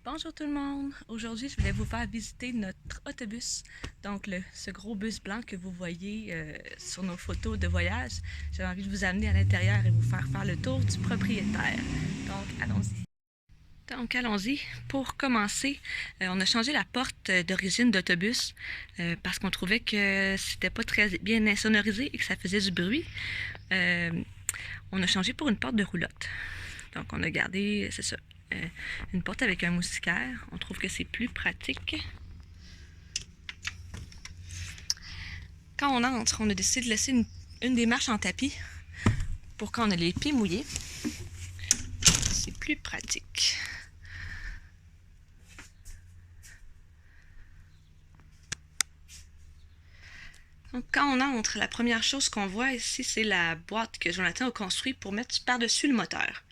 Bonjour tout le monde! Aujourd'hui, je voulais vous faire visiter notre autobus, donc ce gros bus blanc que vous voyez sur nos photos de voyage. J'avais envie de vous amener à l'intérieur et vous faire le tour du propriétaire. Donc, allons-y. Donc, allons-y. Pour commencer, on a changé la porte d'origine d'autobus parce qu'on trouvait que c'était pas très bien insonorisé et que ça faisait du bruit. On a changé pour une porte de roulotte. Donc, on a gardé, c'est ça, une porte avec un moustiquaire. On trouve que c'est plus pratique. Quand on entre, on a décidé de laisser une des marches en tapis pour quand on a les pieds mouillés. C'est plus pratique. Donc, quand on entre, la première chose qu'on voit ici, c'est la boîte que Jonathan a construite pour mettre par-dessus le moteur.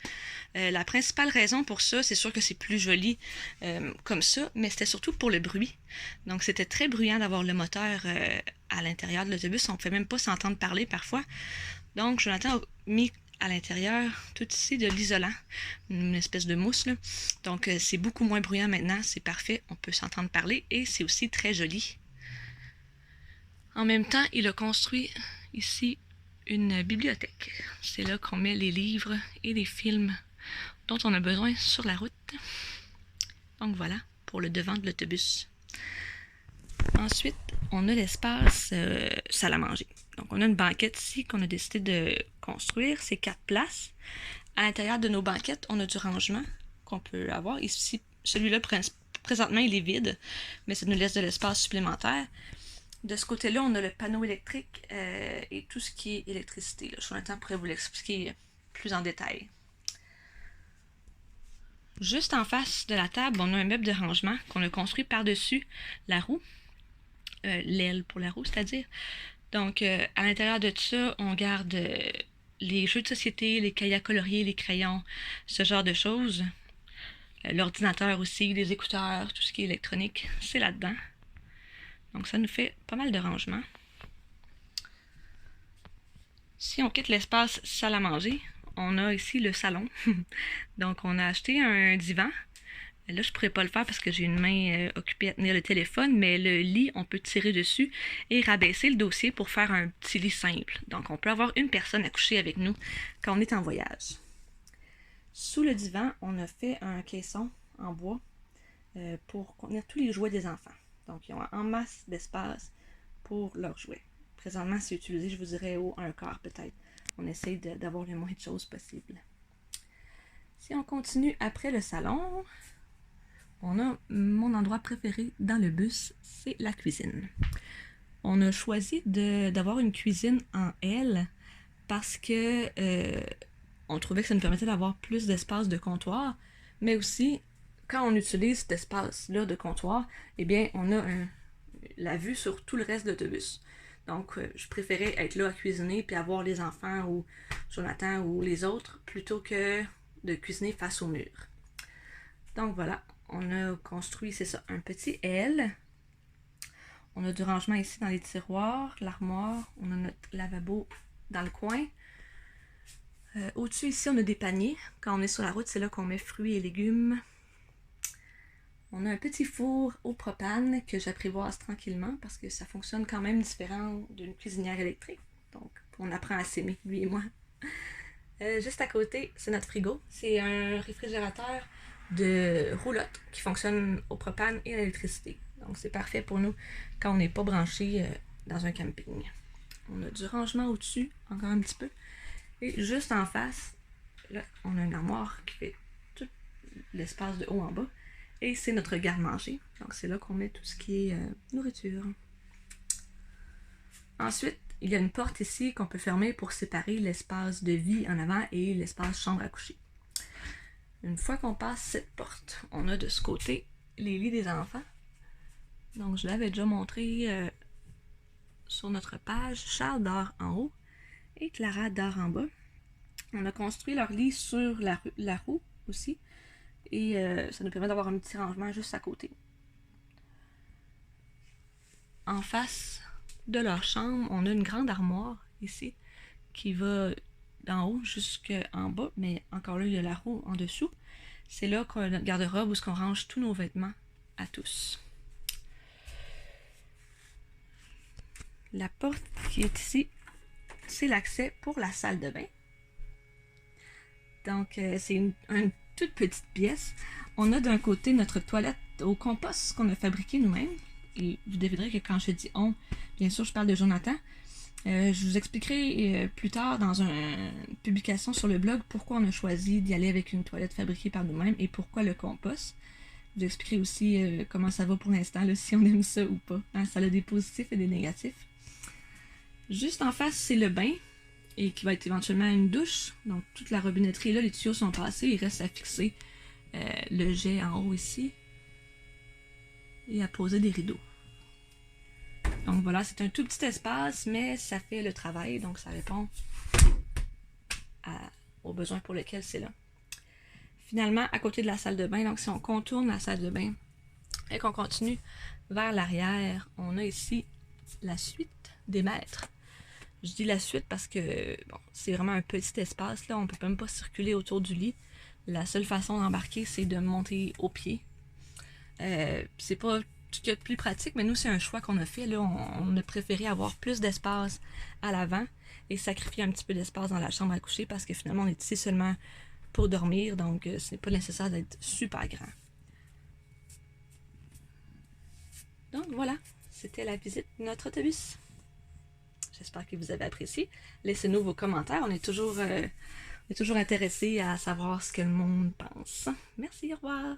La principale raison pour ça, c'est sûr que c'est plus joli comme ça, mais c'était surtout pour le bruit. Donc, c'était très bruyant d'avoir le moteur à l'intérieur de l'autobus. On ne pouvait même pas s'entendre parler parfois. Donc, Jonathan a mis à l'intérieur tout ici de l'isolant, une espèce de mousse, là. Donc, c'est beaucoup moins bruyant maintenant. C'est parfait. On peut s'entendre parler et c'est aussi très joli. En même temps, il a construit ici une bibliothèque. C'est là qu'on met les livres et les films dont on a besoin sur la route. Donc voilà, pour le devant de l'autobus. Ensuite, on a l'espace salle à manger. Donc on a une banquette ici qu'on a décidé de construire. C'est 4 places. À l'intérieur de nos banquettes, on a du rangement qu'on peut avoir. Ici, celui-là, présentement, il est vide, mais ça nous laisse de l'espace supplémentaire. De ce côté-là, on a le panneau électrique et tout ce qui est électricité. Là. Jonathan pourrait vous l'expliquer plus en détail. Juste en face de la table, on a un meuble de rangement qu'on a construit par-dessus la roue, l'aile pour la roue, c'est-à-dire. Donc, à l'intérieur de tout ça, on garde les jeux de société, les cahiers à colorier, les crayons, ce genre de choses. L'ordinateur aussi, les écouteurs, tout ce qui est électronique, c'est là-dedans. Donc, ça nous fait pas mal de rangement. Si on quitte l'espace salle à manger, on a ici le salon. Donc, on a acheté un divan. Là, je pourrais pas le faire parce que j'ai une main occupée à tenir le téléphone, mais le lit, on peut tirer dessus et rabaisser le dossier pour faire un petit lit simple. Donc, on peut avoir une personne à coucher avec nous quand on est en voyage. Sous le divan, on a fait un caisson en bois pour contenir tous les jouets des enfants. Donc, ils ont en masse d'espace pour leurs jouets. Présentement, c'est utilisé, je vous dirais, au 1/4 peut-être. On essaye d'avoir le moins de choses possible. Si on continue après le salon, on a mon endroit préféré dans le bus, c'est la cuisine. On a choisi d'avoir une cuisine en L parce que on trouvait que ça nous permettait d'avoir plus d'espace de comptoir, mais aussi quand on utilise cet espace-là de comptoir, eh bien, on a la vue sur tout le reste de l'autobus. Donc, je préférais être là à cuisiner puis avoir les enfants ou Jonathan ou les autres plutôt que de cuisiner face au mur. Donc voilà, on a construit, c'est ça, un petit L. On a du rangement ici dans les tiroirs, l'armoire. On a notre lavabo dans le coin. Au-dessus, ici, on a des paniers. Quand on est sur la route, c'est là qu'on met fruits et légumes. On a un petit four au propane que j'apprivoise tranquillement parce que ça fonctionne quand même différent d'une cuisinière électrique. Donc, on apprend à s'aimer, lui et moi. Juste à côté, c'est notre frigo. C'est un réfrigérateur de roulotte qui fonctionne au propane et à l'électricité. Donc, c'est parfait pour nous quand on n'est pas branché dans un camping. On a du rangement au-dessus, encore un petit peu. Et juste en face, là, on a une armoire qui fait tout l'espace de haut en bas. Et c'est notre garde-manger. Donc, c'est là qu'on met tout ce qui est nourriture. Ensuite, il y a une porte ici qu'on peut fermer pour séparer l'espace de vie en avant et l'espace chambre à coucher. Une fois qu'on passe cette porte, on a de ce côté les lits des enfants. Donc, je l'avais déjà montré sur notre page. Charles dort en haut et Clara dort en bas. On a construit leur lit sur la roue aussi. Et ça nous permet d'avoir un petit rangement juste à côté. En face de leur chambre, on a une grande armoire ici qui va d'en haut jusqu'en bas, mais encore là, il y a la roue en dessous. C'est là qu'on a notre garde-robe où on range tous nos vêtements à tous. La porte qui est ici, c'est l'accès pour la salle de bain. Donc, c'est une toute petite pièce. On a d'un côté notre toilette au compost qu'on a fabriqué nous-mêmes. Et vous devinerez que quand je dis on, bien sûr, je parle de Jonathan. Je vous expliquerai plus tard dans une publication sur le blog pourquoi on a choisi d'y aller avec une toilette fabriquée par nous-mêmes et pourquoi le compost. Je vous expliquerai aussi comment ça va pour l'instant, si on aime ça ou pas. Hein, ça a des positifs et des négatifs. Juste en face, c'est le bain et qui va être éventuellement une douche. Donc toute la robinetterie là, les tuyaux sont passés, il reste à fixer le jet en haut ici et à poser des rideaux. Donc voilà, c'est un tout petit espace, mais ça fait le travail, donc ça répond aux besoins pour lesquels c'est là. Finalement, à côté de la salle de bain, donc si on contourne la salle de bain et qu'on continue vers l'arrière, on a ici la suite des maîtres. Je dis la suite parce que bon, c'est vraiment un petit espace, là, on peut même pas circuler autour du lit. La seule façon d'embarquer, c'est de monter au pied. C'est pas tout ce qu'il y a de plus pratique, mais nous, c'est un choix qu'on a fait. Là, on a préféré avoir plus d'espace à l'avant et sacrifier un petit peu d'espace dans la chambre à coucher parce que finalement, on est ici seulement pour dormir, donc ce n'est pas nécessaire d'être super grand. Donc voilà, c'était la visite de notre autobus. J'espère que vous avez apprécié. Laissez-nous vos commentaires, on est toujours intéressés à savoir ce que le monde pense. Merci, au revoir!